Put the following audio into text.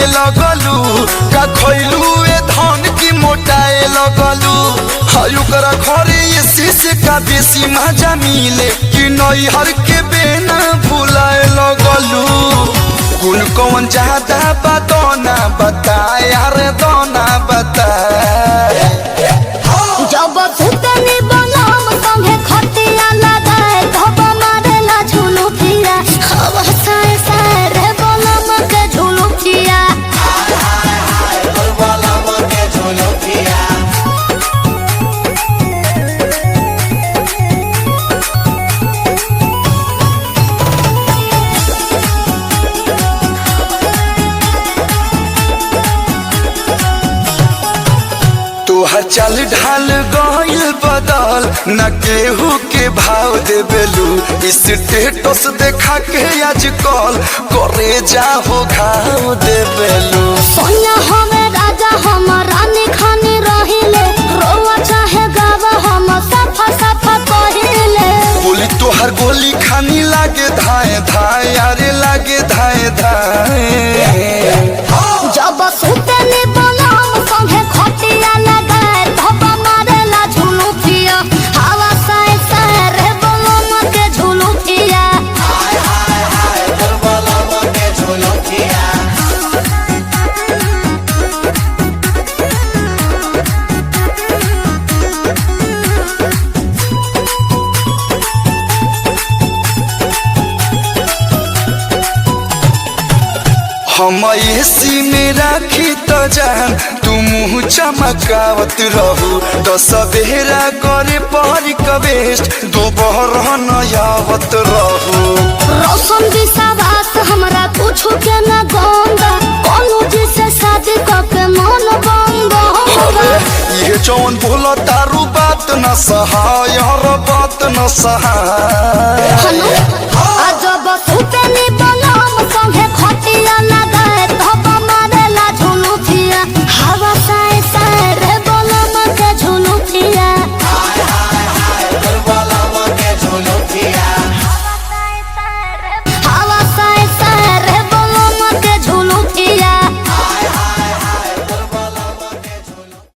आए लगलू का खैलू ए धन की मोटाए लगलू हायु करा घरे ये शीश का बेसी मजा मिले कि नैहर के बेना भुलाए लगलू कुल कौन ज्यादा बदौना बताए अरे दोना बताए जब सुतनी बनम संगे खटिया लगाए धब मारेला झुलू फिरा हवा साए साए रे बनम के झुलू फिरा तोहर चाल ढाल गइल बदल न केहू के भाव देबेलू स्टेटस देखा के आजकल करे जाहो घाव देबेलू सोनिया हमें राजा हम रानी खानी रहिले रोवा चाहे गावा हम सफा सफा कहिले बोली तोहर गोली खानी लागे धाए धाए अरे लागे धाए धाए जब सुतनी बनम संगे खटिया लगाए धब मारेला झुलू फिया हवा साए साए रे बनम के झुलू फिया हम एसी में राखी तो जान तू मुँह चमकावत रहू तो सवेरा करे पहरी कवेस्ट दोपहर नयावत रहू रोशन विश्वास हमरा कुछ के न गंगा कोनो जिसे शादी करके मन बंग होगा ये जौन बोला तारू बात न सहाय हर बात न सहाय हेलो